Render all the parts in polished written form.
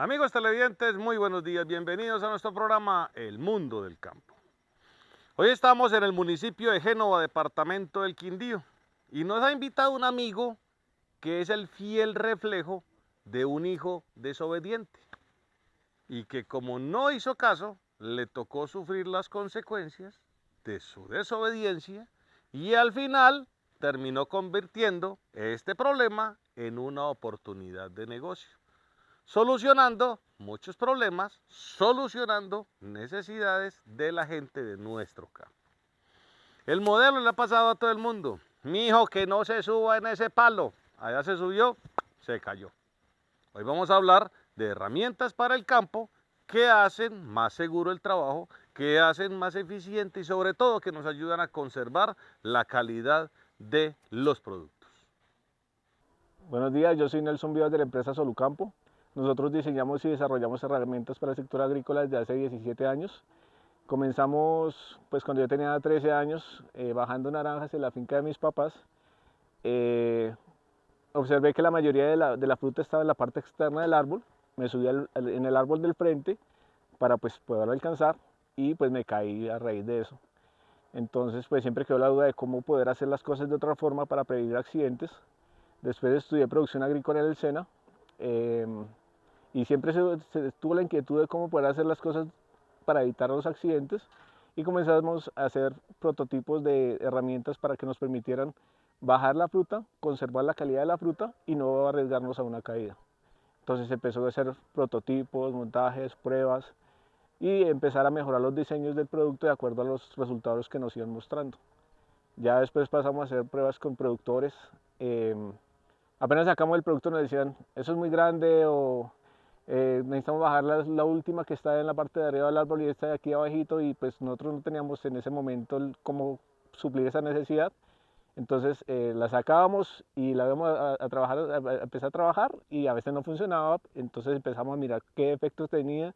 Amigos televidentes, muy buenos días, bienvenidos a nuestro programa El Mundo del Campo. Hoy estamos en el municipio de Génova, departamento del Quindío, y nos ha invitado un amigo que es el fiel reflejo de un hijo desobediente y que como no hizo caso, le tocó sufrir las consecuencias de su desobediencia y al final terminó convirtiendo este problema en una oportunidad de negocio, solucionando muchos problemas, solucionando necesidades de la gente de nuestro campo. El modelo le ha pasado a todo el mundo. Mi hijo, que no se suba en ese palo. Allá se subió, se cayó. Hoy vamos a hablar de herramientas para el campo que hacen más seguro el trabajo, que hacen más eficiente y sobre todo que nos ayudan a conservar la calidad de los productos. Buenos días, yo soy Nelson Vivas de la empresa Solucampo. Nosotros diseñamos y desarrollamos herramientas para el sector agrícola desde hace 17 años. Comenzamos pues cuando yo tenía 13 años bajando naranjas en la finca de mis papás. Eh, Observé que la mayoría de la fruta estaba en la parte externa del árbol. Me subí en el árbol del frente para pues poderlo alcanzar y pues me caí a raíz de eso. Entonces pues siempre quedó la duda de cómo poder hacer las cosas de otra forma para prevenir accidentes. Después estudié producción agrícola en el SENA eh, y siempre tuvo la inquietud de cómo poder hacer las cosas para evitar los accidentes y comenzamos a hacer prototipos de herramientas para que nos permitieran bajar la fruta, conservar la calidad de la fruta y no arriesgarnos a una caída. Entonces empezó a hacer prototipos, montajes, pruebas y empezar a mejorar los diseños del producto de acuerdo a los resultados que nos iban mostrando. Ya después pasamos a hacer pruebas con productores. eh, Apenas sacamos el producto nos decían, eso es muy grande o necesitamos bajar la última que está en la parte de arriba del árbol y esta de aquí abajito y pues nosotros no teníamos en ese momento cómo suplir esa necesidad. Entonces la sacábamos y la íbamos a trabajar, a empezar a trabajar y a veces no funcionaba, entonces empezamos a mirar qué efectos tenía,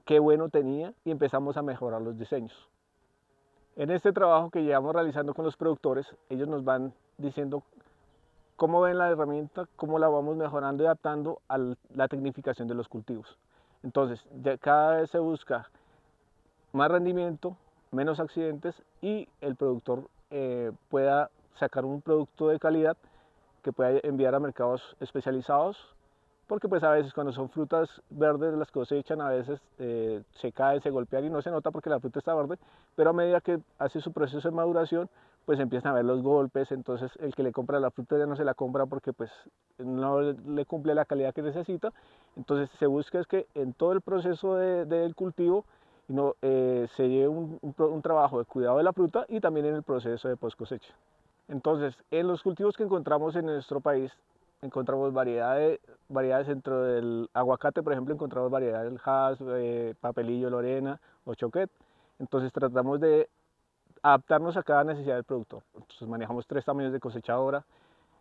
qué bueno tenía y empezamos a mejorar los diseños. En este trabajo que llevamos realizando con los productores, ellos nos van diciendo cómo ven la herramienta, cómo la vamos mejorando y adaptando a la tecnificación de los cultivos. Entonces, ya cada vez se busca más rendimiento, menos accidentes y el productor pueda sacar un producto de calidad que pueda enviar a mercados especializados, porque pues a veces cuando son frutas verdes las cosechan, a veces se caen, se golpean y no se nota porque la fruta está verde, pero a medida que hace su proceso de maduración, pues empiezan a ver los golpes, entonces el que le compra la fruta ya no se la compra porque pues no le cumple la calidad que necesita, entonces se busca es que en todo el proceso del cultivo no, se lleve un trabajo de cuidado de la fruta y también en el proceso de post cosecha. Entonces, en los cultivos que encontramos en nuestro país, encontramos variedades dentro del aguacate, por ejemplo, encontramos variedades del Hass, Papelillo, Lorena o Choquet. Entonces tratamos de adaptarnos a cada necesidad del productor. Entonces manejamos 3 tamaños de cosechadora.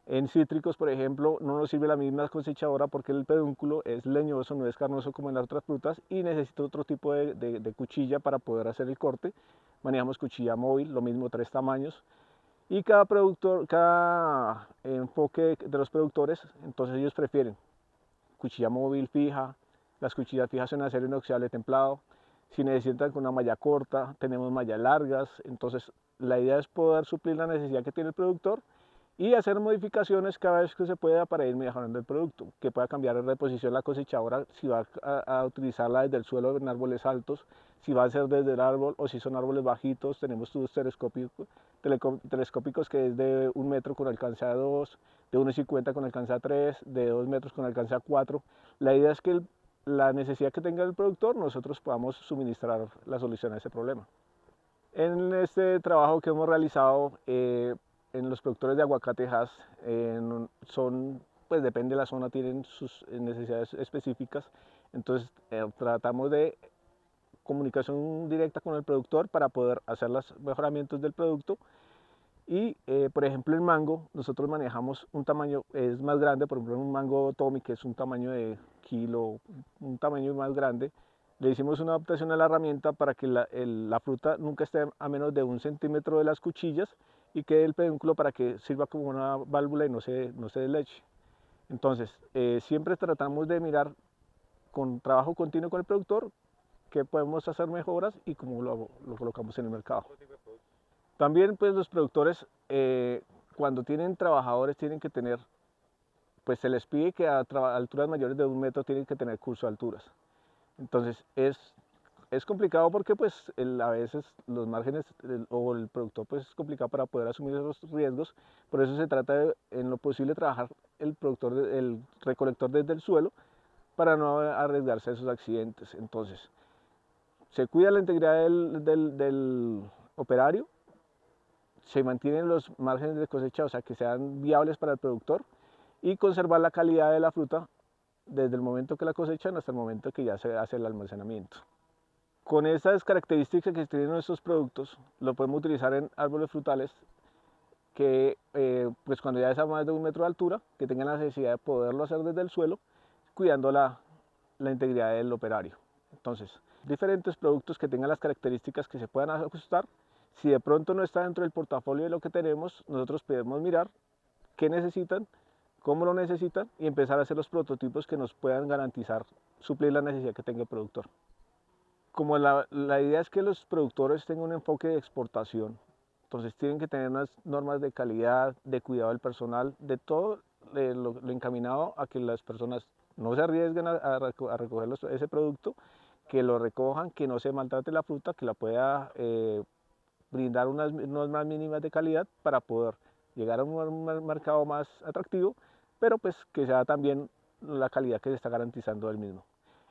En cítricos, por ejemplo, no nos sirve la misma cosechadora porque el pedúnculo es leñoso, no es carnoso como en las otras frutas y necesita otro tipo de cuchilla para poder hacer el corte. Manejamos cuchilla móvil, lo mismo 3 tamaños. Y cada productor, cada enfoque de los productores, entonces ellos prefieren cuchilla móvil fija, las cuchillas fijas son acero inoxidable templado, si necesitan con una malla corta, tenemos mallas largas, entonces la idea es poder suplir la necesidad que tiene el productor y hacer modificaciones cada vez que se pueda para ir mejorando el producto, que pueda cambiar de posición la cosechadora, si va a utilizarla desde el suelo en árboles altos, si va a ser desde el árbol o si son árboles bajitos, tenemos tubos telescópicos que es de 1 metro con alcance a 2, de 1,50 con alcance a 3, de 2 metros con alcance a 4. La idea es que la necesidad que tenga el productor, nosotros podamos suministrar la solución a ese problema. En este trabajo que hemos realizado en los productores de aguacatejas, son, pues depende de la zona, tienen sus necesidades específicas, entonces tratamos de comunicación directa con el productor para poder hacer los mejoramientos del producto. Y por ejemplo el mango, nosotros manejamos un tamaño, es más grande, por ejemplo un mango Tommy que es un tamaño de kilo, un tamaño más grande. Le hicimos una adaptación a la herramienta para que la fruta nunca esté a menos de 1 centímetro de las cuchillas y quede el pedúnculo para que sirva como una válvula y no se desleche. Entonces siempre tratamos de mirar con trabajo continuo con el productor, qué podemos hacer mejoras y cómo lo colocamos en el mercado. También pues los productores cuando tienen trabajadores tienen que tener, pues se les pide que a alturas mayores de 1 metro tienen que tener curso de alturas. Entonces es complicado porque pues a veces los márgenes o el productor pues es complicado para poder asumir esos riesgos. Por eso se trata de en lo posible trabajar el recolector desde el suelo para no arriesgarse a esos accidentes. Entonces se cuida la integridad del operario, se mantienen los márgenes de cosecha, o sea que sean viables para el productor, y conservar la calidad de la fruta desde el momento que la cosechan hasta el momento que ya se hace el almacenamiento. Con esas características que tienen nuestros productos, lo podemos utilizar en árboles frutales que pues cuando ya es a más de 1 metro de altura, que tengan la necesidad de poderlo hacer desde el suelo, cuidando la integridad del operario. Entonces, diferentes productos que tengan las características que se puedan ajustar. Si de pronto no está dentro del portafolio de lo que tenemos, nosotros podemos mirar qué necesitan, cómo lo necesitan y empezar a hacer los prototipos que nos puedan garantizar suplir la necesidad que tenga el productor. Como la idea es que los productores tengan un enfoque de exportación, entonces tienen que tener unas normas de calidad, de cuidado del personal, de todo lo encaminado a que las personas no se arriesguen a recoger ese producto, que lo recojan, que no se maltrate la fruta, que la pueda brindar unas normas mínimas de calidad para poder llegar a un mercado más atractivo, pero pues que sea también la calidad que se está garantizando del mismo.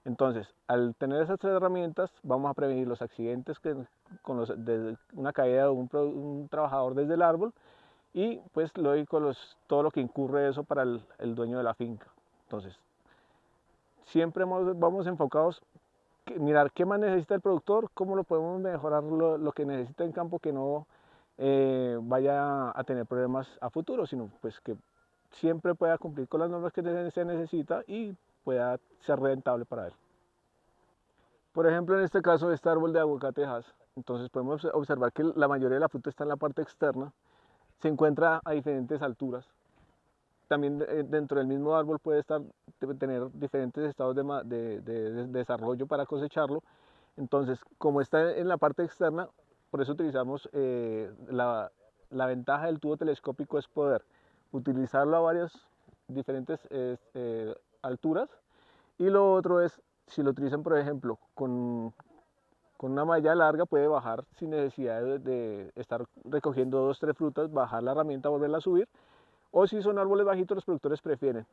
Entonces, al tener esas 3 herramientas, vamos a prevenir los accidentes desde una caída de un trabajador desde el árbol y, pues, lógico, todo lo que incurre eso para el dueño de la finca. Entonces, siempre vamos enfocados en mirar qué más necesita el productor, cómo lo podemos mejorar lo que necesita en campo, que no vaya a tener problemas a futuro, sino pues que siempre pueda cumplir con las normas que se necesita y pueda ser rentable para él. Por ejemplo, en este caso, este árbol de aguacatejas, entonces podemos observar que la mayoría de la fruta está en la parte externa, se encuentra a diferentes alturas. También dentro del mismo árbol puede tener diferentes estados de desarrollo para cosecharlo. Entonces, como está en la parte externa, por eso utilizamos la ventaja del tubo telescópico es poder utilizarlo a varias diferentes alturas. Y lo otro es, si lo utilizan, por ejemplo, con una malla larga, puede bajar sin necesidad de estar recogiendo 2 o 3 frutas, bajar la herramienta, volverla a subir. O si son árboles bajitos, los productores prefieren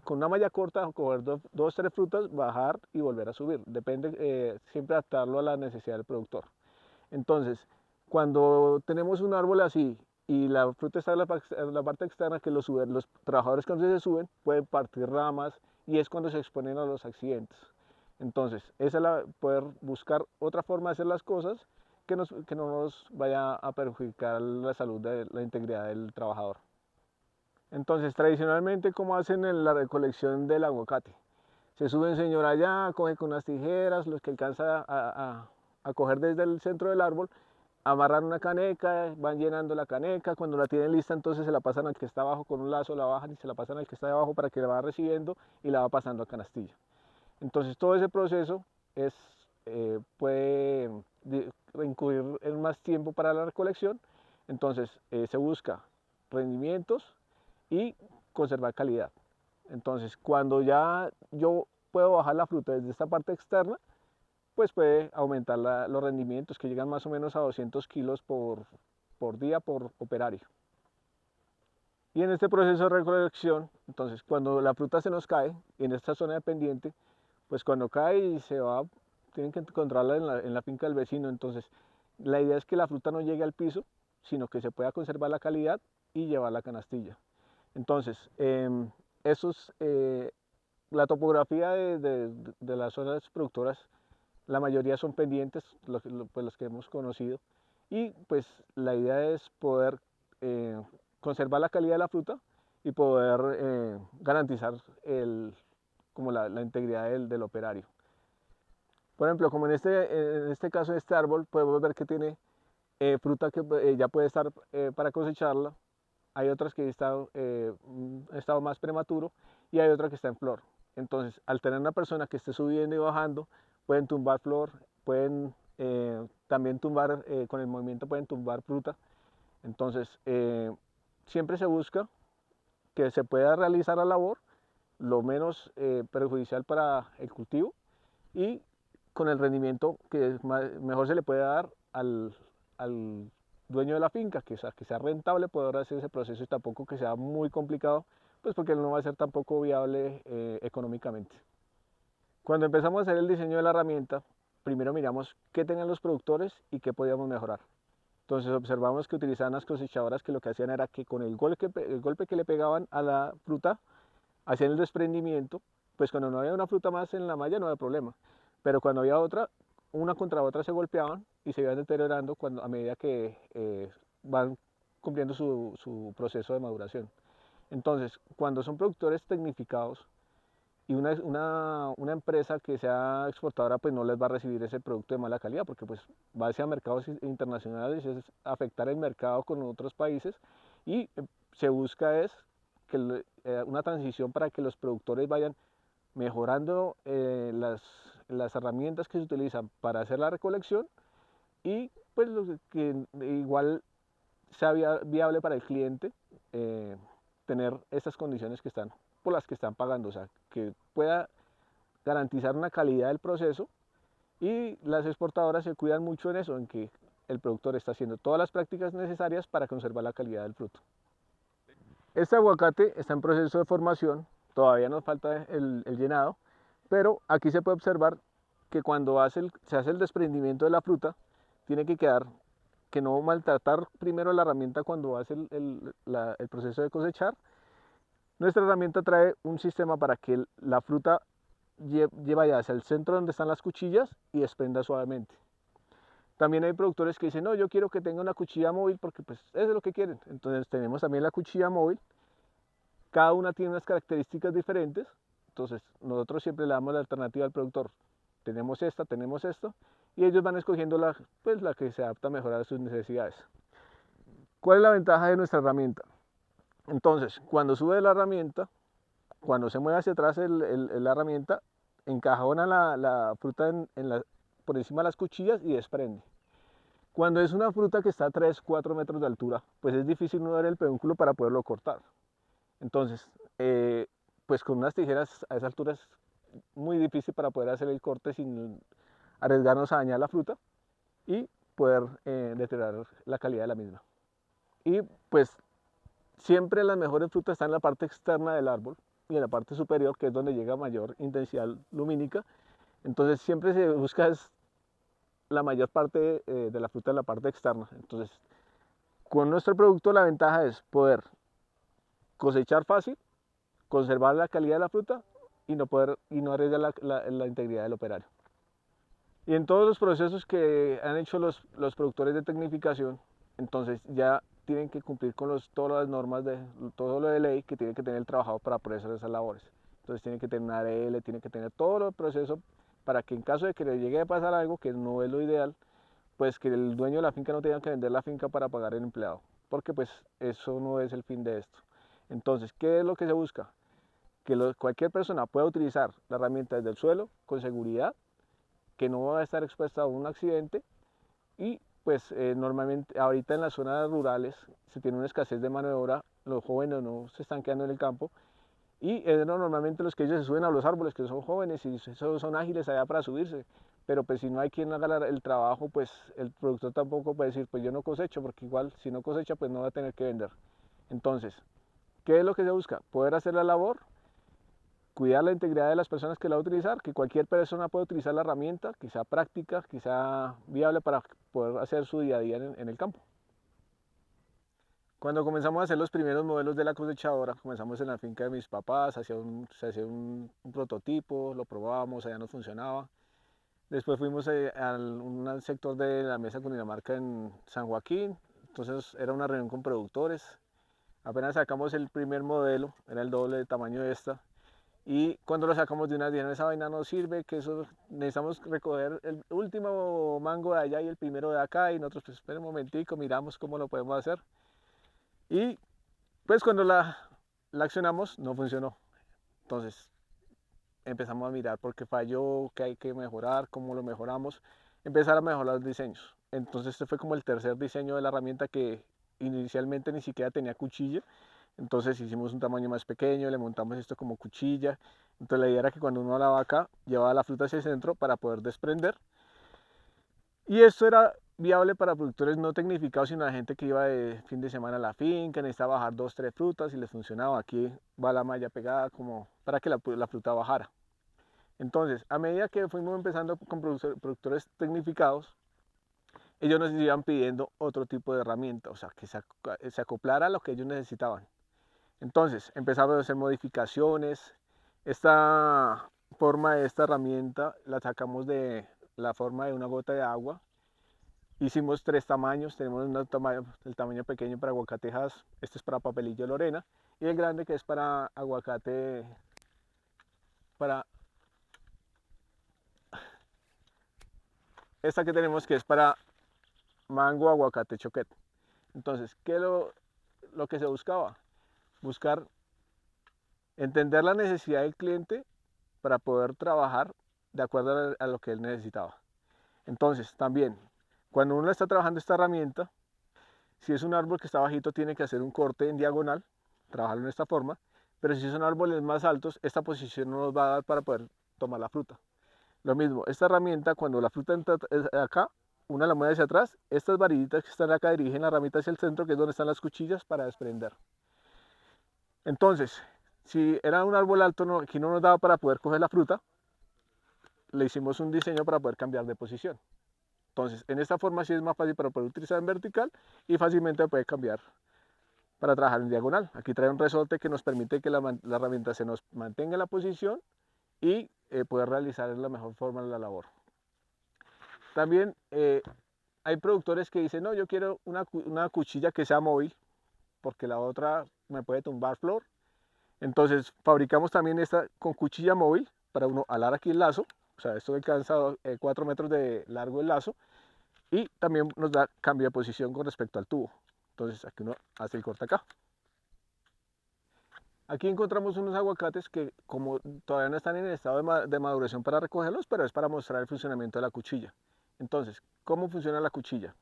con una malla corta coger 2 o 3 frutas, bajar y volver a subir. Depende, siempre adaptarlo a la necesidad del productor. Entonces, cuando tenemos un árbol así y la fruta está en la parte externa que los trabajadores cuando se suben pueden partir ramas y es cuando se exponen a los accidentes. Entonces, esa es poder buscar otra forma de hacer las cosas que no nos vaya a perjudicar la salud de la integridad del trabajador. Entonces, tradicionalmente, ¿cómo hacen en la recolección del aguacate? Se sube un señor allá, coge con unas tijeras, los que alcanza a coger desde el centro del árbol, amarran una caneca, van llenando la caneca, cuando la tienen lista entonces se la pasan al que está abajo con un lazo, la bajan y se la pasan al que está abajo para que la vaya recibiendo y la va pasando a canastilla. Entonces todo ese proceso puede incurrir en más tiempo para la recolección, entonces se busca rendimientos y conservar calidad. Entonces cuando ya yo puedo bajar la fruta desde esta parte externa, pues puede aumentar los rendimientos que llegan más o menos a 200 kilos por día por operario. Y en este proceso de recolección, entonces cuando la fruta se nos cae, en esta zona de pendiente, pues cuando cae y se va, tienen que encontrarla en la finca del vecino. Entonces la idea es que la fruta no llegue al piso, sino que se pueda conservar la calidad y llevar la canastilla. Entonces, la topografía de las zonas productoras, la mayoría son pendientes, pues los que hemos conocido, y pues la idea es poder conservar la calidad de la fruta y poder garantizar como la integridad del operario. Por ejemplo, como en este caso de este árbol, podemos ver que tiene fruta que ya puede estar para cosecharla, hay otras que están en estado más prematuro y hay otra que está en flor. Entonces, al tener una persona que esté subiendo y bajando, pueden tumbar flor, pueden también tumbar, con el movimiento pueden tumbar fruta. Entonces, siempre se busca que se pueda realizar la labor lo menos perjudicial para el cultivo y con el rendimiento que mejor se le puede dar al dueño de la finca, que sea rentable poder hacer ese proceso y tampoco que sea muy complicado, pues porque no va a ser tampoco viable económicamente. Cuando empezamos a hacer el diseño de la herramienta, primero miramos qué tenían los productores y qué podíamos mejorar. Entonces observamos que utilizaban las cosechadoras que lo que hacían era que con el golpe que le pegaban a la fruta, hacían el desprendimiento, pues cuando no había una fruta más en la malla no había problema, pero cuando había otra, una contra otra se golpeaban y se iban deteriorando a medida que van cumpliendo su proceso de maduración. Entonces, cuando son productores tecnificados y una empresa que sea exportadora, pues no les va a recibir ese producto de mala calidad, porque pues va hacia mercados internacionales, es afectar el mercado con otros países y se busca es que una transición para que los productores vayan mejorando las herramientas que se utilizan para hacer la recolección y pues que igual sea viable para el cliente tener estas condiciones que están por las que están pagando, o sea, que pueda garantizar una calidad del proceso y las exportadoras se cuidan mucho en eso, en que el productor está haciendo todas las prácticas necesarias para conservar la calidad del fruto. Este aguacate está en proceso de formación, todavía nos falta el llenado, pero aquí se puede observar que cuando se hace el desprendimiento de la fruta, tiene que quedar, que no maltratar primero la herramienta cuando hace el proceso de cosechar. Nuestra herramienta trae un sistema para que la fruta lleve ya hacia el centro donde están las cuchillas y desprenda suavemente. También hay productores que dicen, no, yo quiero que tenga una cuchilla móvil porque pues eso es lo que quieren. Entonces tenemos también la cuchilla móvil. Cada una tiene unas características diferentes. Entonces nosotros siempre le damos la alternativa al productor. Tenemos esta, y ellos van escogiendo pues, la que se adapta mejor a sus necesidades. ¿Cuál es la ventaja de nuestra herramienta? Entonces, cuando sube la herramienta, cuando se mueve hacia atrás la herramienta, encajona la fruta por encima de las cuchillas y desprende. Cuando es una fruta que está a 3, 4 metros de altura, pues es difícil no ver el pedúnculo para poderlo cortar. Entonces, pues con unas tijeras a esa altura es muy difícil para poder hacer el corte sin arriesgarnos a dañar la fruta y poder deteriorar la calidad de la misma. Y pues siempre las mejores frutas están en la parte externa del árbol y en la parte superior, que es donde llega mayor intensidad lumínica. Entonces siempre se busca la mayor parte de la fruta en la parte externa. Entonces, con nuestro producto la ventaja es poder cosechar fácil, conservar la calidad de la fruta y no arriesgar la integridad del operario. Y en todos los procesos que han hecho los productores de tecnificación, entonces ya tienen que cumplir con todas las normas de todo lo de ley que tiene que tener el trabajador para poder hacer esas labores. Entonces tiene que tener una ARL, tiene que tener todo el proceso para que en caso de que le llegue a pasar algo, que no es lo ideal, pues que el dueño de la finca no tenga que vender la finca para pagar el empleado, porque pues eso no es el fin de esto. Entonces, ¿qué es lo que se busca? Que cualquier persona pueda utilizar la herramienta desde el suelo con seguridad, que no va a estar expuesta a un accidente y pues normalmente ahorita en las zonas rurales se tiene una escasez de mano de obra, los jóvenes no se están quedando en el campo y normalmente los que ellos se suben a los árboles, que son jóvenes y son ágiles allá para subirse, pero pues si no hay quien haga el trabajo, pues el productor tampoco puede decir, pues yo no cosecho, porque igual si no cosecha pues no va a tener que vender. Entonces, ¿qué es lo que se busca? Poder hacer la labor, cuidar la integridad de las personas que la van a utilizar, que cualquier persona pueda utilizar la herramienta, que sea práctica, que sea viable para poder hacer su día a día en el campo. Cuando comenzamos a hacer los primeros modelos de la cosechadora, comenzamos en la finca de mis papás, se hacía un prototipo, lo probábamos, allá no funcionaba. Después fuimos a un sector de la mesa Cundinamarca en San Joaquín, entonces era una reunión con productores. Apenas sacamos el primer modelo, era el doble de tamaño de esta, y cuando lo sacamos de una dijeron, esa vaina no sirve, que eso necesitamos recoger el último mango de allá y el primero de acá, y nosotros pues espera un momentico, miramos cómo lo podemos hacer. Y pues cuando la accionamos no funcionó. Entonces empezamos a mirar por qué falló, qué hay que mejorar, cómo lo mejoramos, empezar a mejorar los diseños. Entonces este fue como el tercer diseño de la herramienta, que inicialmente ni siquiera tenía cuchilla. Entonces hicimos un tamaño más pequeño, le montamos esto como cuchilla. Entonces la idea era que cuando uno la vaca llevaba la fruta hacia el centro para poder desprender. Y esto era viable para productores no tecnificados, sino la gente que iba de fin de semana a la finca, necesitaba bajar 2, 3 frutas y les funcionaba. Aquí va la malla pegada como para que la fruta bajara. Entonces, a medida que fuimos empezando con productores tecnificados, ellos nos iban pidiendo otro tipo de herramienta, o sea, que se acoplara a lo que ellos necesitaban. Entonces, empezamos a hacer modificaciones. Esta forma de esta herramienta la sacamos de la forma de una gota de agua. Hicimos 3 tamaños, tenemos el tamaño pequeño para aguacatejas, este es para papelillo Lorena, y el grande que es para aguacate, para esta que tenemos que es para mango aguacate choquet. Entonces, ¿qué es lo que se buscaba? Buscar entender la necesidad del cliente para poder trabajar de acuerdo a lo que él necesitaba. Entonces, también, cuando uno está trabajando esta herramienta, si es un árbol que está bajito, tiene que hacer un corte en diagonal, trabajarlo en esta forma, pero si son árboles más altos, esta posición no nos va a dar para poder tomar la fruta. Lo mismo, esta herramienta, cuando la fruta entra acá, una la mueve hacia atrás, estas varillitas que están acá dirigen la ramita hacia el centro, que es donde están las cuchillas para desprender. Entonces, si era un árbol alto, aquí no nos daba para poder coger la fruta, le hicimos un diseño para poder cambiar de posición. Entonces, en esta forma sí es más fácil para poder utilizar en vertical y fácilmente puede cambiar para trabajar en diagonal. Aquí trae un resorte que nos permite que la herramienta se nos mantenga en la posición y poder realizar de la mejor forma la labor. También hay productores que dicen, no, yo quiero una cuchilla que sea móvil, porque la otra me puede tumbar flor. Entonces fabricamos también esta con cuchilla móvil para uno alar aquí el lazo, o sea, esto alcanza 4 metros de largo el lazo, y también nos da cambio de posición con respecto al tubo. Entonces aquí uno hace el corte acá. Aquí encontramos unos aguacates que, como todavía no están en el estado de maduración para recogerlos, pero es para mostrar el funcionamiento de la cuchilla. Entonces, ¿cómo funciona la cuchilla?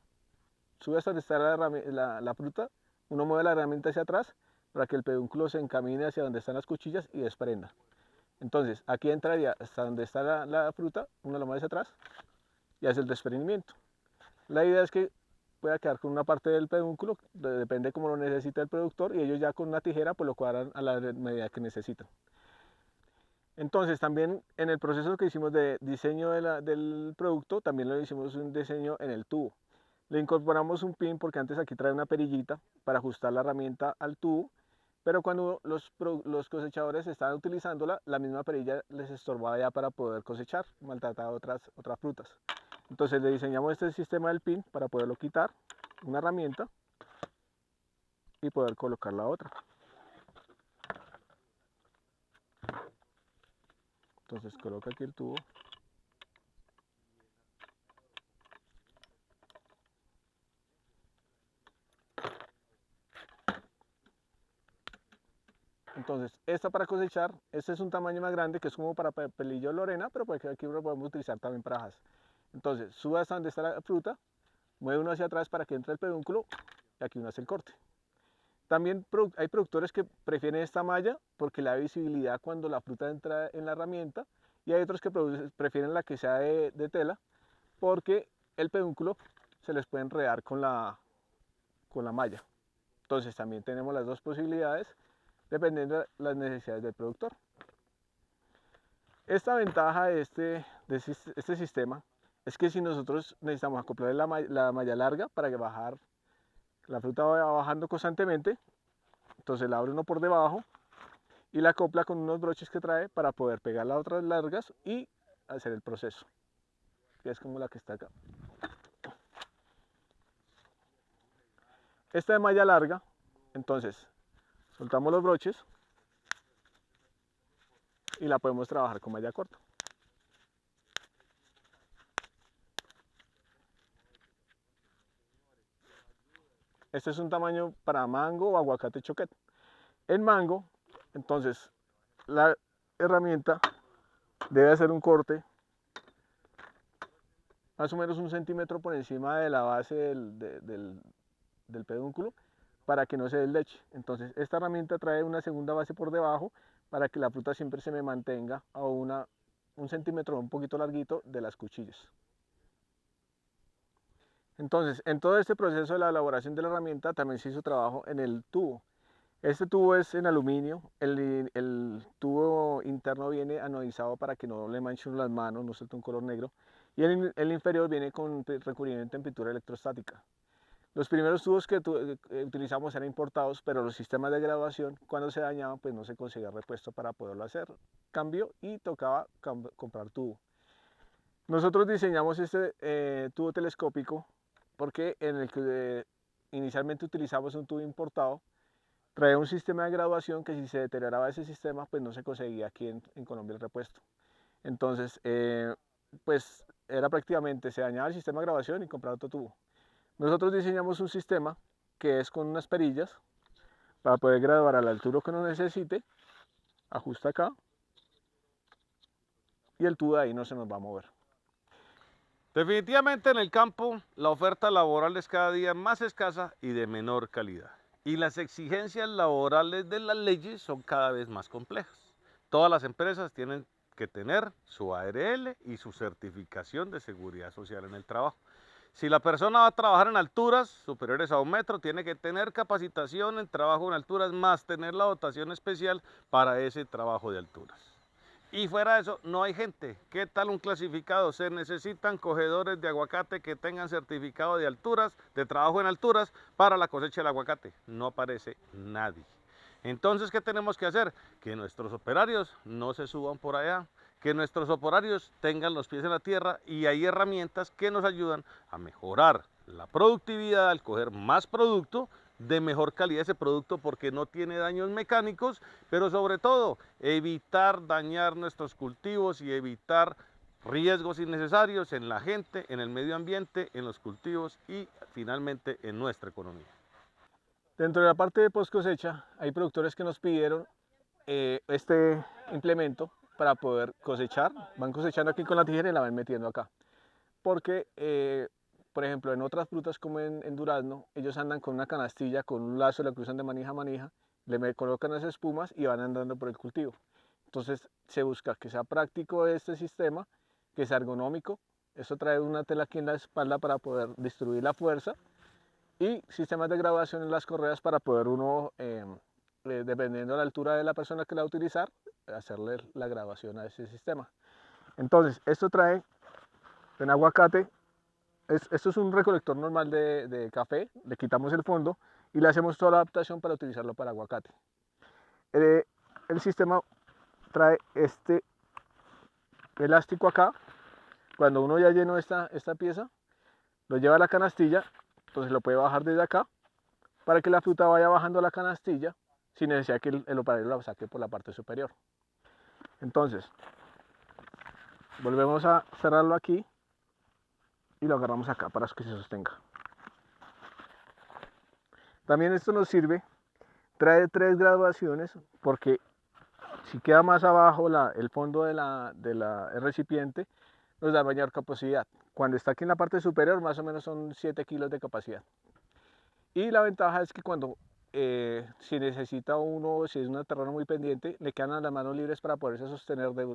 Sube hasta donde está la fruta, uno mueve la herramienta hacia atrás para que el pedúnculo se encamine hacia donde están las cuchillas y desprenda. Entonces, aquí entraría hasta donde está la fruta, uno la mueve hacia atrás y hace el desprendimiento. La idea es que pueda quedar con una parte del pedúnculo, depende cómo lo necesita el productor, y ellos ya con una tijera pues lo cuadran a la medida que necesitan. Entonces también en el proceso que hicimos de diseño del producto, también lo hicimos un diseño en el tubo. Le incorporamos un pin porque antes aquí trae una perillita para ajustar la herramienta al tubo, pero cuando los cosechadores estaban utilizándola, la misma perilla les estorbaba ya para poder cosechar, maltratar otras frutas. Entonces le diseñamos este sistema del pin para poderlo quitar, una herramienta, y poder colocar la otra. Entonces coloca aquí el tubo. Entonces, esta para cosechar, este es un tamaño más grande que es como para papelillo Lorena, pero pues aquí lo podemos utilizar también para hojas. Entonces, sube hasta donde está la fruta, mueve uno hacia atrás para que entre el pedúnculo y aquí uno hace el corte. También hay productores que prefieren esta malla porque le da visibilidad cuando la fruta entra en la herramienta, y hay otros que prefieren la que sea de tela porque el pedúnculo se les puede enredar con la malla. Entonces también tenemos las dos posibilidades dependiendo de las necesidades del productor. Esta ventaja de este sistema es que si nosotros necesitamos acoplar la malla larga para que la fruta vaya bajando constantemente, entonces la abre uno por debajo y la acopla con unos broches que trae para poder pegar las otras largas y hacer el proceso, que es como la que está acá. Esta de malla larga, entonces soltamos los broches y la podemos trabajar con malla corta. Este es un tamaño para mango o aguacate choquet. En mango, entonces, la herramienta debe hacer un corte más o menos 1 centímetro por encima de la base del pedúnculo para que no se desleche. Entonces esta herramienta trae una segunda base por debajo para que la fruta siempre se me mantenga a un centímetro un poquito larguito de las cuchillas. Entonces, en todo este proceso de la elaboración de la herramienta también se hizo trabajo en el tubo. Este tubo es en aluminio, el tubo interno viene anodizado para que no le manchen las manos, no suelte un color negro, y el inferior viene con recubrimiento en pintura electrostática. Los primeros tubos que utilizamos eran importados, pero los sistemas de graduación, cuando se dañaban, pues no se conseguía repuesto para poderlo hacer. Cambio y tocaba comprar tubo. Nosotros diseñamos este tubo telescópico porque en el que inicialmente utilizamos un tubo importado, traía un sistema de graduación que si se deterioraba ese sistema, pues no se conseguía aquí en Colombia el repuesto. Entonces, pues era prácticamente, se dañaba el sistema de graduación y comprar otro tubo. Nosotros diseñamos un sistema que es con unas perillas para poder graduar a la altura que uno necesite, ajusta acá y el tubo de ahí no se nos va a mover. Definitivamente en el campo la oferta laboral es cada día más escasa y de menor calidad. Y las exigencias laborales de las leyes son cada vez más complejas. Todas las empresas tienen que tener su ARL y su certificación de seguridad social en el trabajo. Si la persona va a trabajar en alturas superiores a 1 metro, tiene que tener capacitación en trabajo en alturas, más tener la dotación especial para ese trabajo de alturas. Y fuera de eso, no hay gente. ¿Qué tal un clasificado? Se necesitan cogedores de aguacate que tengan certificado de alturas, de trabajo en alturas, para la cosecha del aguacate. No aparece nadie. Entonces, ¿qué tenemos que hacer? Que nuestros operarios no se suban por allá, que nuestros operarios tengan los pies en la tierra, y hay herramientas que nos ayudan a mejorar la productividad al coger más producto de mejor calidad ese producto porque no tiene daños mecánicos, pero sobre todo evitar dañar nuestros cultivos y evitar riesgos innecesarios en la gente, en el medio ambiente, en los cultivos y finalmente en nuestra economía. Dentro de la parte de post cosecha hay productores que nos pidieron este implemento para poder cosechar. Van cosechando aquí con la tijera y la van metiendo acá. Porque, por ejemplo, en otras frutas como en durazno, ellos andan con una canastilla, con un lazo, la cruzan de manija a manija, le colocan las espumas y van andando por el cultivo. Entonces se busca que sea práctico este sistema, que sea ergonómico. Eso trae una tela aquí en la espalda para poder distribuir la fuerza y sistemas de graduación en las correas para poder uno, dependiendo de la altura de la persona que la va a utilizar, hacerle la graduación a ese sistema. Entonces, esto trae en aguacate, esto es un recolector normal de café, le quitamos el fondo y le hacemos toda la adaptación para utilizarlo para aguacate. El sistema trae este elástico acá, cuando uno ya llenó esta pieza, lo lleva a la canastilla, entonces lo puede bajar desde acá, para que la fruta vaya bajando a la canastilla sin necesidad que el operario la saque por la parte superior. Entonces, volvemos a cerrarlo aquí y lo agarramos acá para que se sostenga. También esto nos sirve, trae 3 graduaciones porque si queda más abajo el fondo del recipiente nos da mayor capacidad. Cuando está aquí en la parte superior más o menos son 7 kilos de capacidad. Y la ventaja es que cuando si necesita uno, si es un terreno muy pendiente, le quedan las manos libres para poderse sostener de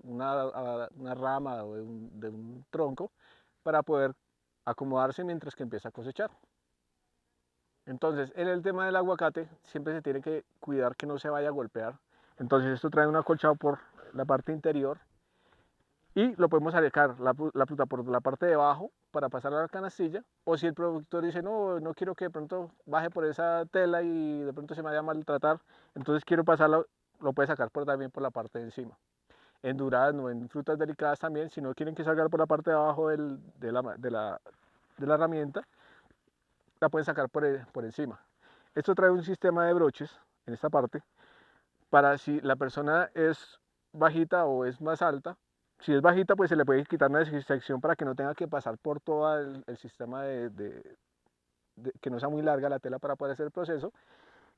una rama o de un tronco para poder acomodarse mientras que empieza a cosechar. Entonces, en el tema del aguacate, siempre se tiene que cuidar que no se vaya a golpear. Entonces, esto trae un acolchado por la parte interior y lo podemos alejar la fruta por la parte de abajo para pasar a la canastilla, o si el productor dice no, no quiero que de pronto baje por esa tela y de pronto se me vaya a maltratar, entonces quiero pasarlo, lo puede sacar también por la parte de encima. En durazno, en frutas delicadas también, si no quieren que salga por la parte de abajo de la herramienta, la pueden sacar por encima. Esto trae un sistema de broches en esta parte para si la persona es bajita o es más alta. Si es bajita, pues se le puede quitar una sección para que no tenga que pasar por todo el sistema que no sea muy larga la tela para poder hacer el proceso.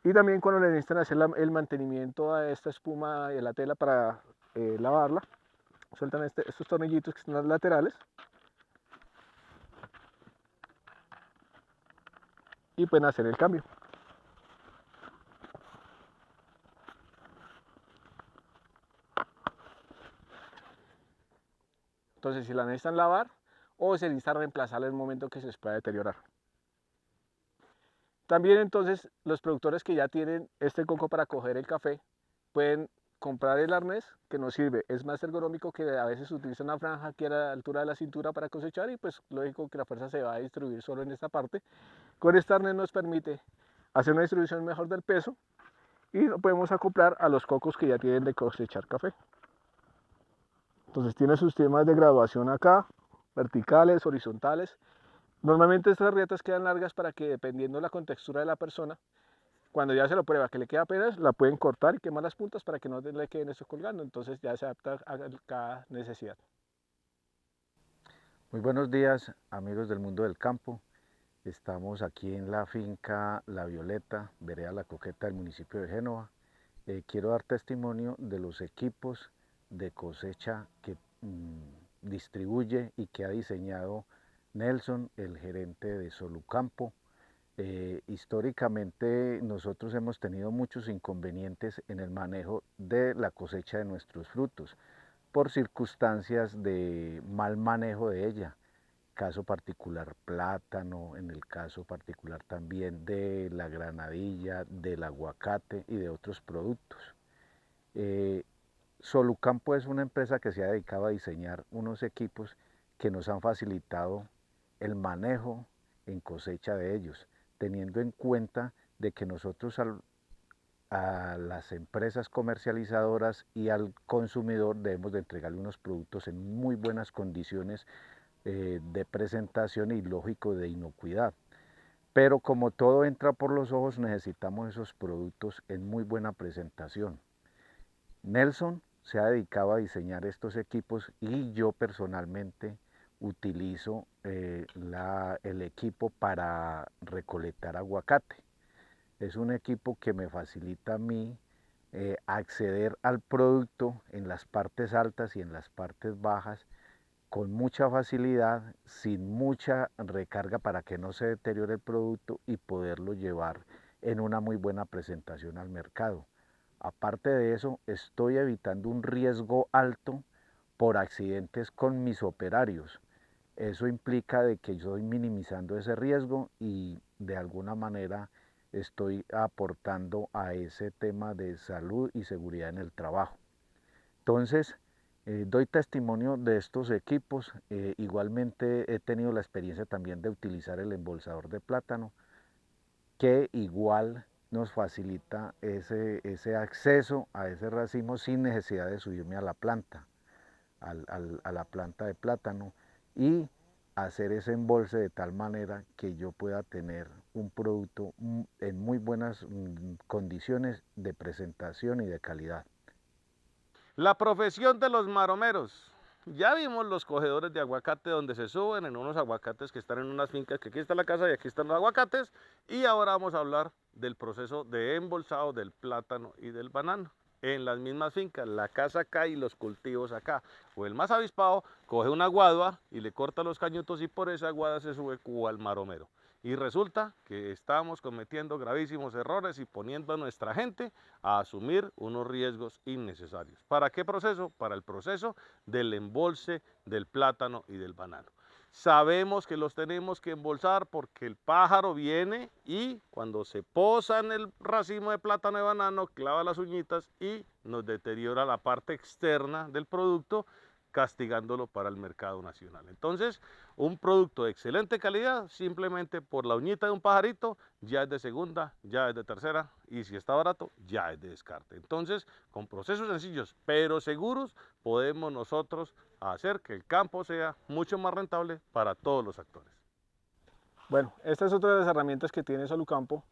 Y también cuando le necesitan hacer el mantenimiento a esta espuma de la tela para lavarla, sueltan estos tornillitos que están en las laterales y pueden hacer el cambio. Entonces, si la necesitan lavar o se necesita reemplazarla en el momento que se les pueda deteriorar. También entonces los productores que ya tienen este coco para coger el café pueden comprar el arnés que nos sirve. Es más ergonómico, que a veces utiliza una franja aquí a la altura de la cintura para cosechar y pues lógico que la fuerza se va a distribuir solo en esta parte. Con este arnés nos permite hacer una distribución mejor del peso y lo podemos acoplar a los cocos que ya tienen de cosechar café. Entonces tiene sus temas de graduación acá, verticales, horizontales. Normalmente estas rietas quedan largas para que, dependiendo de la contextura de la persona, cuando ya se lo prueba que le queda apenas, la pueden cortar y quemar las puntas para que no le queden eso colgando. Entonces ya se adapta a cada necesidad. Muy buenos días, amigos del mundo del campo. Estamos aquí en la finca La Violeta, vereda La Coqueta del municipio de Génova. Quiero dar testimonio de los equipos de cosecha que distribuye y que ha diseñado Nelson, el gerente de Solucampo. Históricamente nosotros hemos tenido muchos inconvenientes en el manejo de la cosecha de nuestros frutos por circunstancias de mal manejo de ella. Caso particular plátano, en el caso particular también de la granadilla, del aguacate y de otros productos. Solucampo es una empresa que se ha dedicado a diseñar unos equipos que nos han facilitado el manejo en cosecha de ellos, teniendo en cuenta de que nosotros a las empresas comercializadoras y al consumidor debemos de entregarle unos productos en muy buenas condiciones de presentación y lógico de inocuidad. Pero como todo entra por los ojos, necesitamos esos productos en muy buena presentación. Nelson se ha dedicado a diseñar estos equipos y yo personalmente utilizo el equipo para recolectar aguacate. Es un equipo que me facilita a mí acceder al producto en las partes altas y en las partes bajas con mucha facilidad, sin mucha recarga para que no se deteriore el producto y poderlo llevar en una muy buena presentación al mercado. Aparte de eso, estoy evitando un riesgo alto por accidentes con mis operarios. Eso implica de que yo estoy minimizando ese riesgo y de alguna manera estoy aportando a ese tema de salud y seguridad en el trabajo. Entonces, doy testimonio de estos equipos. Igualmente he tenido la experiencia también de utilizar el embolsador de plátano, que igual nos facilita ese acceso a ese racimo sin necesidad de subirme a la planta, a la planta de plátano, y hacer ese embolse de tal manera que yo pueda tener un producto en muy buenas condiciones de presentación y de calidad. La profesión de los maromeros. Ya vimos los cogedores de aguacate donde se suben en unos aguacates que están en unas fincas, que aquí está la casa y aquí están los aguacates. Y ahora vamos a hablar del proceso de embolsado del plátano y del banano en las mismas fincas, la casa acá y los cultivos acá. O el más avispado coge una guadua y le corta los cañutos y por esa guada se sube cual maromero. Y resulta que estamos cometiendo gravísimos errores y poniendo a nuestra gente a asumir unos riesgos innecesarios. ¿Para qué proceso? Para el proceso del embolse del plátano y del banano. Sabemos que los tenemos que embolsar porque el pájaro viene y cuando se posa en el racimo de plátano y banano, clava las uñitas y nos deteriora la parte externa del producto, castigándolo para el mercado nacional. Entonces, un producto de excelente calidad, simplemente por la uñita de un pajarito, ya es de segunda, ya es de tercera, y si está barato, ya es de descarte. Entonces, con procesos sencillos, pero seguros, podemos nosotros hacer que el campo sea mucho más rentable para todos los actores. Bueno, esta es otra de las herramientas que tiene Solucampo,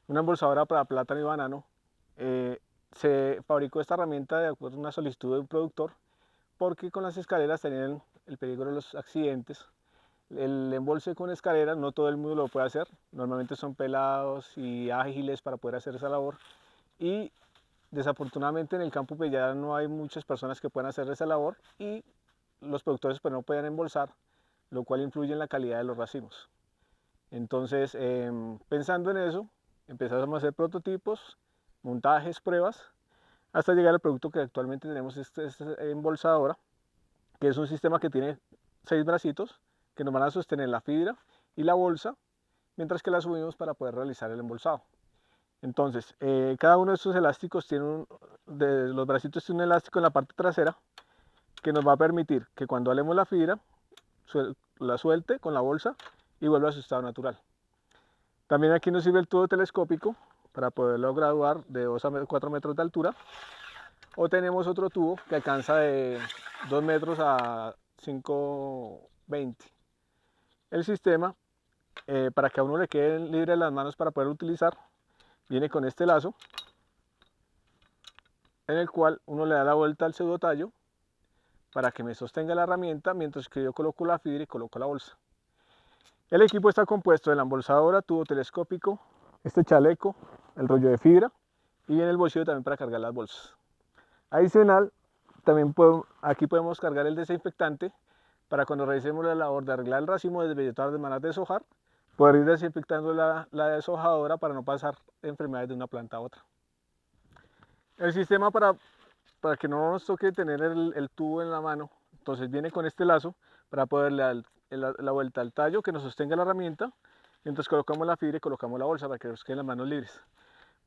una embolsadora para plátano y banano. Se fabricó esta herramienta de acuerdo a una solicitud de un productor, porque con las escaleras tenían el peligro de los accidentes. El embolse con escaleras no todo el mundo lo puede hacer, normalmente son pelados y ágiles para poder hacer esa labor, y Desafortunadamente en el campo pues ya no hay muchas personas que puedan hacer esa labor y los productores pues no pueden embolsar, lo cual influye en la calidad de los racimos. Entonces, pensando en eso, empezamos a hacer prototipos, montajes, pruebas, hasta llegar al producto que actualmente tenemos, esta embolsadora, que es un sistema que tiene 6 bracitos que nos van a sostener la fibra y la bolsa, mientras que la subimos para poder realizar el embolsado. Entonces, cada uno de estos elásticos tiene de los bracitos tiene un elástico en la parte trasera que nos va a permitir que cuando alemos la fibra, la suelte con la bolsa y vuelva a su estado natural. También aquí nos sirve el tubo telescópico para poderlo graduar de 2 a 4 metros de altura. O tenemos otro tubo que alcanza de 2 metros a 5,20. El sistema, para que a uno le queden libres las manos para poder utilizar, viene con este lazo, en el cual uno le da la vuelta al pseudotallo para que me sostenga la herramienta mientras que yo coloco la fibra y coloco la bolsa. El equipo está compuesto de la embolsadora, tubo telescópico, este chaleco, el rollo de fibra y en el bolsillo también para cargar las bolsas. Adicional, también aquí podemos cargar el desinfectante para cuando realicemos la labor de arreglar el racimo, desvegetar, desmanar, deshojar, poder ir desinfectando la deshojadora para no pasar enfermedades de una planta a otra. El sistema para que no nos toque tener el tubo en la mano, entonces viene con este lazo para poderle dar la vuelta al tallo que nos sostenga la herramienta, mientras colocamos la fibra y colocamos la bolsa para que nos queden las manos libres.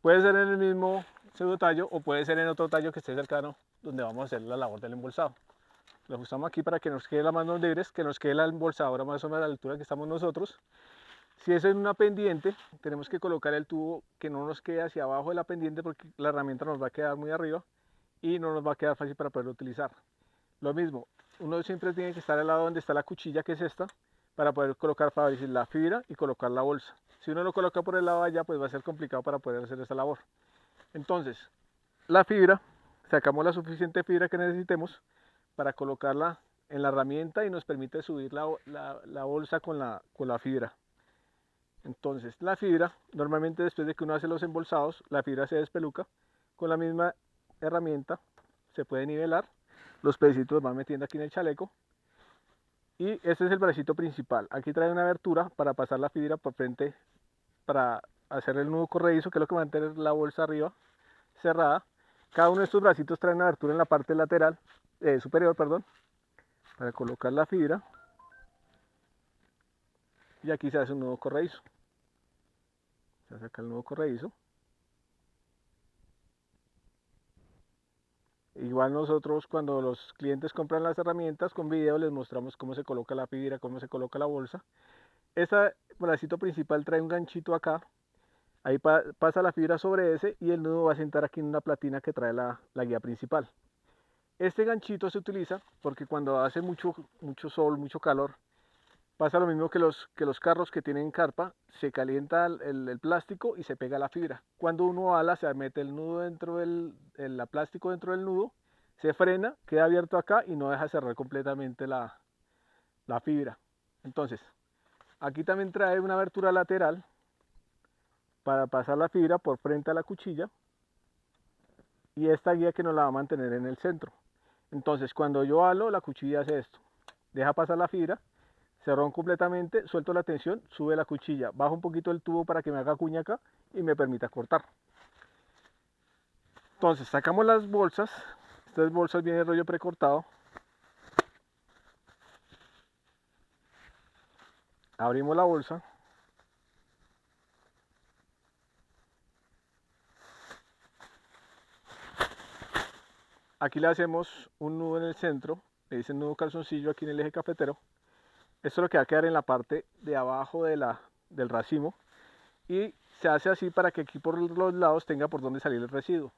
Puede ser en el mismo pseudo tallo o puede ser en otro tallo que esté cercano donde vamos a hacer la labor del embolsado. Lo ajustamos aquí para que nos quede las manos libres, que nos quede la embolsadora más o menos a la altura que estamos nosotros. Si es en una pendiente, tenemos que colocar el tubo que no nos quede hacia abajo de la pendiente porque la herramienta nos va a quedar muy arriba y no nos va a quedar fácil para poderlo utilizar. Lo mismo, uno siempre tiene que estar al lado donde está la cuchilla, que es esta, para poder colocar la fibra y colocar la bolsa. Si uno lo coloca por el lado de allá, pues va a ser complicado para poder hacer esa labor. Entonces, la fibra, sacamos la suficiente fibra que necesitemos para colocarla en la herramienta y nos permite subir la bolsa con la fibra. Entonces, la fibra, normalmente después de que uno hace los embolsados, la fibra se despeluca. Con la misma herramienta se puede nivelar, los pedecitos los van metiendo aquí en el chaleco y este es el bracito principal. Aquí trae una abertura para pasar la fibra por frente para hacer el nudo corredizo, que es lo que va a mantener la bolsa arriba cerrada. Cada uno de estos bracitos trae una abertura en la parte lateral, superior, perdón, para colocar la fibra y aquí se hace un nudo corredizo. Se saca el nudo corredizo. Igual nosotros cuando los clientes compran las herramientas con video les mostramos cómo se coloca la fibra, cómo se coloca la bolsa. Este bracito principal trae un ganchito acá, ahí pasa la fibra sobre ese y el nudo va a sentar aquí en una platina que trae la guía principal. Este ganchito se utiliza porque cuando hace mucho sol, mucho calor, pasa lo mismo que los carros que tienen carpa, se calienta el plástico y se pega la fibra. Cuando uno ala, se mete el nudo dentro el plástico dentro del nudo, se frena, queda abierto acá y no deja cerrar completamente la fibra. Entonces, aquí también trae una abertura lateral para pasar la fibra por frente a la cuchilla y esta guía que nos la va a mantener en el centro. Entonces, cuando yo halo, la cuchilla hace esto, deja pasar la fibra, cerró completamente, suelto la tensión, sube la cuchilla, bajo un poquito el tubo para que me haga cuña acá y me permita cortar. Entonces sacamos las bolsas, estas bolsas vienen rollo precortado, abrimos la bolsa, aquí le hacemos un nudo en el centro, le dicen nudo calzoncillo aquí en el eje cafetero. Esto es lo que va a quedar en la parte de abajo del racimo y se hace así para que aquí por los lados tenga por donde salir el residuo.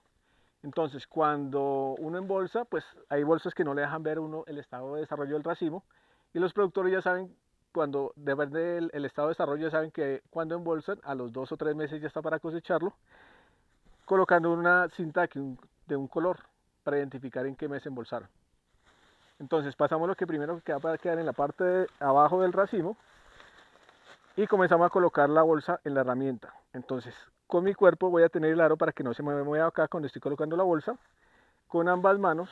Entonces cuando uno embolsa, pues hay bolsas que no le dejan ver uno el estado de desarrollo del racimo y los productores ya saben, cuando depende del estado de desarrollo, ya saben que cuando embolsan a los 2 o 3 meses ya está para cosecharlo, colocando una cinta de un color para identificar en qué mes embolsaron. Entonces pasamos lo que primero que va a quedar en la parte de abajo del racimo y comenzamos a colocar la bolsa en la herramienta. Entonces con mi cuerpo voy a tener el aro para que no se me mueva acá cuando estoy colocando la bolsa. Con ambas manos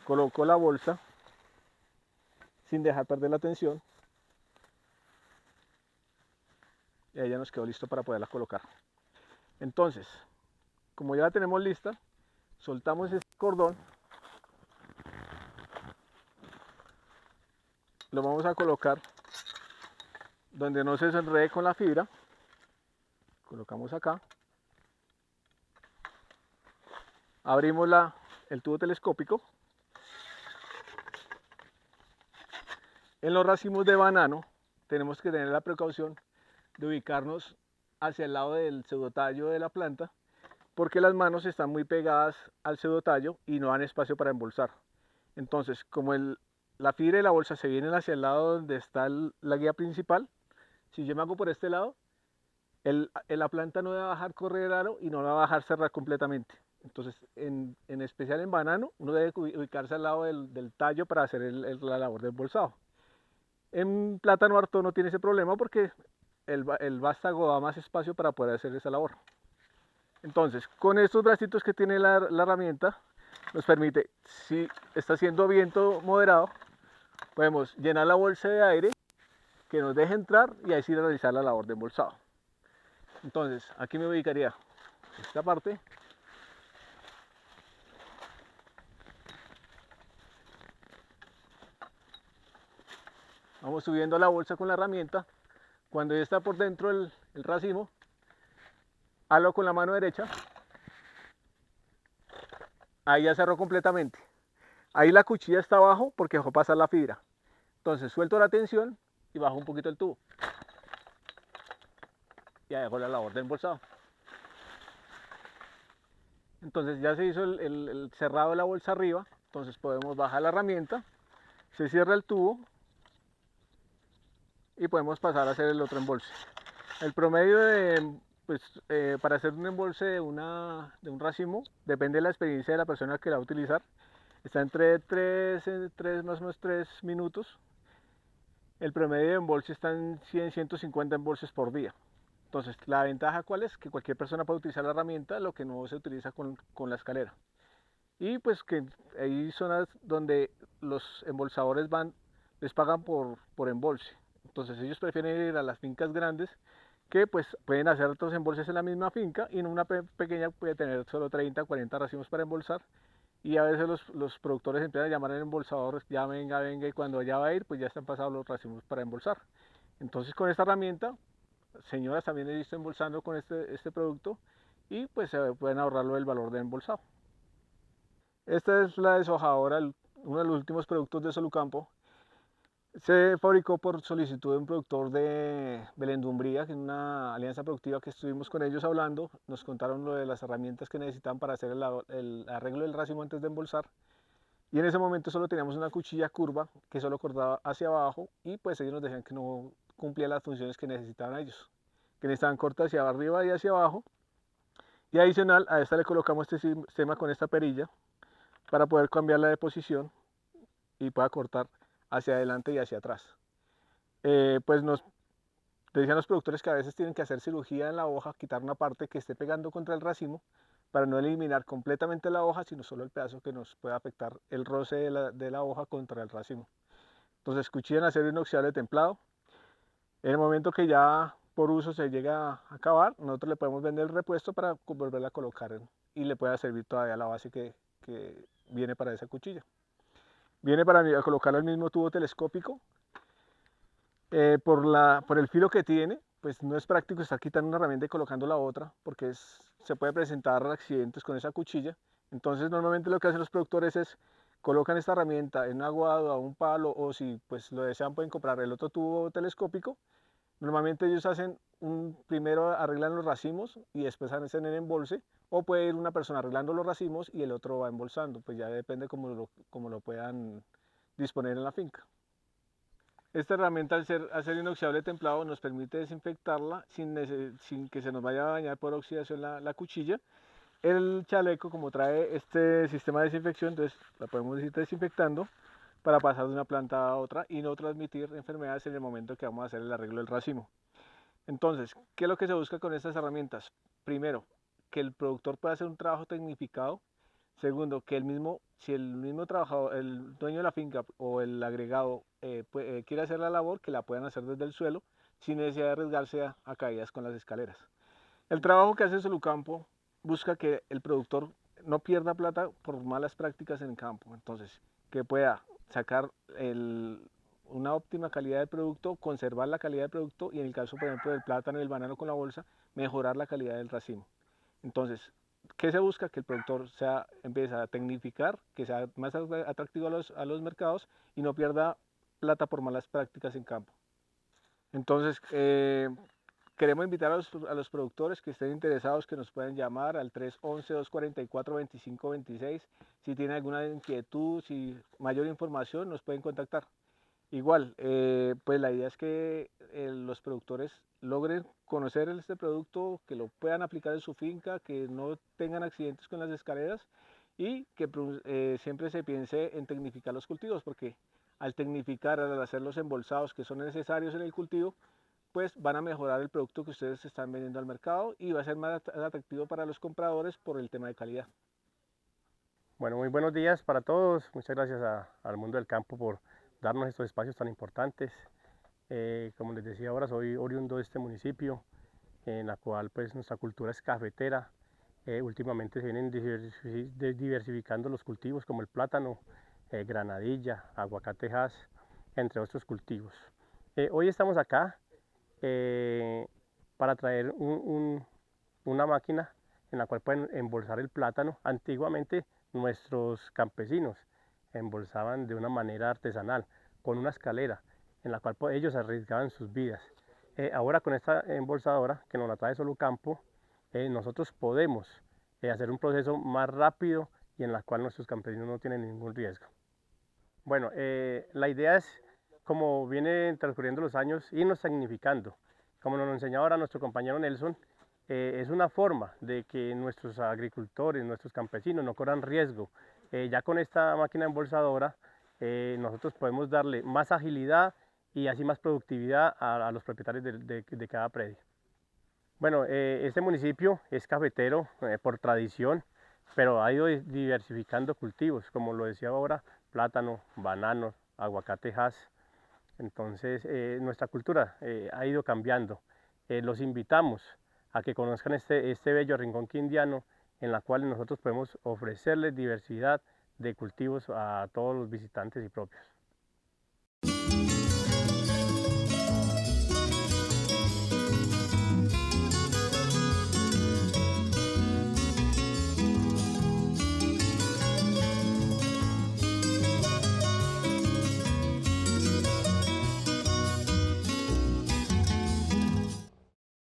coloco la bolsa sin dejar perder la tensión. Y ahí ya nos quedó listo para poderla colocar. Entonces, como ya la tenemos lista, soltamos este cordón. Lo vamos a colocar donde no se enrede con la fibra. Colocamos acá. Abrimos el tubo telescópico. En los racimos de banano tenemos que tener la precaución de ubicarnos hacia el lado del pseudotallo de la planta, porque las manos están muy pegadas al pseudotallo y no dan espacio para embolsar. Entonces, como la fibra y la bolsa se vienen hacia el lado donde está la guía principal, si yo me hago por este lado, la planta no va a dejar correr el aro y no la va a dejar cerrar completamente. Entonces, en especial en banano, uno debe ubicarse al lado del tallo para hacer la labor de embolsado. En plátano harto no tiene ese problema porque el vástago da más espacio para poder hacer esa labor. Entonces, con estos bracitos que tiene la herramienta, nos permite, si está haciendo viento moderado, podemos llenar la bolsa de aire que nos deje entrar y ahí sí realizar la labor de embolsado. Entonces, aquí me ubicaría esta parte. Vamos subiendo la bolsa con la herramienta. Cuando ya está por dentro el racimo, halo con la mano derecha. Ahí ya cerró completamente. Ahí la cuchilla está abajo porque dejó pasar la fibra. Entonces suelto la tensión y bajo un poquito el tubo. Ya dejo la labor de embolsado. Entonces ya se hizo el cerrado de la bolsa arriba. Entonces podemos bajar la herramienta. Se cierra el tubo. Y podemos pasar a hacer el otro embolse. El promedio para hacer un embolse de un racimo, depende de la experiencia de la persona que la va a utilizar, está entre 3 más o menos 3 minutos. El promedio de embolse está en 100-150 embolses por día. Entonces, la ventaja ¿cuál es? Que cualquier persona puede utilizar la herramienta, lo que no se utiliza con la escalera. Y pues que hay zonas donde los embolsadores les pagan por embolse. Entonces ellos prefieren ir a las fincas grandes que pues pueden hacer otros embolses en la misma finca y en una pequeña puede tener solo 30 40 racimos para embolsar, y a veces los productores empiezan a llamar al embolsador, ya venga, y cuando ya va a ir pues ya están pasados los racimos para embolsar. Entonces con esta herramienta, señoras también he visto embolsando con este producto y pues se pueden ahorrarlo el valor de embolsado. Esta es la deshojadora, uno de los últimos productos de Solucampo. Se fabricó por solicitud de un productor de Belén Dumbría, que es una alianza productiva que estuvimos con ellos hablando. Nos contaron lo de las herramientas que necesitan para hacer el arreglo del racimo antes de embolsar. Y en ese momento solo teníamos una cuchilla curva que solo cortaba hacia abajo y pues ellos nos decían que no cumplía las funciones que necesitaban ellos, que necesitaban corta hacia arriba y hacia abajo. Y adicional a esta le colocamos este sistema con esta perilla para poder cambiarla de posición y pueda cortar hacia adelante y hacia atrás. Pues nos decían los productores que a veces tienen que hacer cirugía en la hoja, quitar una parte que esté pegando contra el racimo para no eliminar completamente la hoja, sino solo el pedazo que nos puede afectar el roce de la hoja contra el racimo. Entonces, cuchilla en acero inoxidable templado. En el momento que ya por uso se llega a acabar, nosotros le podemos vender el repuesto para volverla a colocar y le pueda servir todavía la base que viene para esa cuchilla. Viene para colocar el mismo tubo telescópico. Por el filo que tiene, pues no es práctico estar quitando una herramienta y colocando la otra, porque se puede presentar accidentes con esa cuchilla. Entonces normalmente lo que hacen los productores es colocan esta herramienta en un aguado, a un palo, o si pues lo desean pueden comprar el otro tubo telescópico. Normalmente ellos primero arreglan los racimos y después hacen el embolse, o puede ir una persona arreglando los racimos y el otro va embolsando, pues ya depende cómo lo puedan disponer en la finca. Esta herramienta, al ser acero inoxidable templado, nos permite desinfectarla sin que se nos vaya a dañar por oxidación la cuchilla. El chaleco, como trae este sistema de desinfección, entonces la podemos ir desinfectando para pasar de una planta a otra y no transmitir enfermedades en el momento que vamos a hacer el arreglo del racimo. Entonces, ¿qué es lo que se busca con estas herramientas? Primero, que el productor pueda hacer un trabajo tecnificado. Segundo, que si el mismo trabajador, el dueño de la finca o el agregado quiere hacer la labor, que la puedan hacer desde el suelo sin necesidad de arriesgarse a caídas con las escaleras. El trabajo que hace Solucampo busca que el productor no pierda plata por malas prácticas en el campo. Entonces, que pueda sacar una óptima calidad de producto, conservar la calidad del producto y en el caso, por ejemplo, del plátano y el banano con la bolsa, mejorar la calidad del racimo. Entonces, ¿qué se busca? Que el productor empiece a tecnificar, que sea más atractivo a los mercados y no pierda plata por malas prácticas en campo. Entonces, queremos invitar a los productores que estén interesados, que nos puedan llamar al 311-244-2526. Si tienen alguna inquietud, si mayor información, nos pueden contactar. Igual, pues la idea es que los productores logren conocer este producto, que lo puedan aplicar en su finca, que no tengan accidentes con las escaleras y que siempre se piense en tecnificar los cultivos, porque al tecnificar, al hacer los embolsados que son necesarios en el cultivo, pues van a mejorar el producto que ustedes están vendiendo al mercado y va a ser más atractivo para los compradores por el tema de calidad. Bueno, muy buenos días para todos. Muchas gracias al Mundo del Campo por darnos estos espacios tan importantes. Como les decía ahora, soy oriundo de este municipio, en la cual pues nuestra cultura es cafetera. Últimamente se vienen diversificando los cultivos como el plátano, granadilla, aguacatejas, entre otros cultivos. Hoy estamos acá para traer una máquina en la cual pueden embolsar el plátano. Antiguamente nuestros campesinos embolsaban de una manera artesanal, con una escalera, en la cual ellos arriesgaban sus vidas. Ahora con esta embolsadora que nos la trae Solucampo, nosotros podemos hacer un proceso más rápido y en la cual nuestros campesinos no tienen ningún riesgo. Bueno, la idea es, como vienen transcurriendo los años, irnos tecnificando. Como nos lo enseñó ahora nuestro compañero Nelson, es una forma de que nuestros agricultores, nuestros campesinos no corran riesgo. Ya con esta máquina embolsadora nosotros podemos darle más agilidad y así más productividad a los propietarios de cada predio. Bueno, este municipio es cafetero por tradición, pero ha ido diversificando cultivos, como lo decía ahora, plátano, banano, aguacatejas. Entonces nuestra cultura ha ido cambiando. Los invitamos a que conozcan este bello rincón quindiano, en la cual nosotros podemos ofrecerles diversidad de cultivos a todos los visitantes y propios.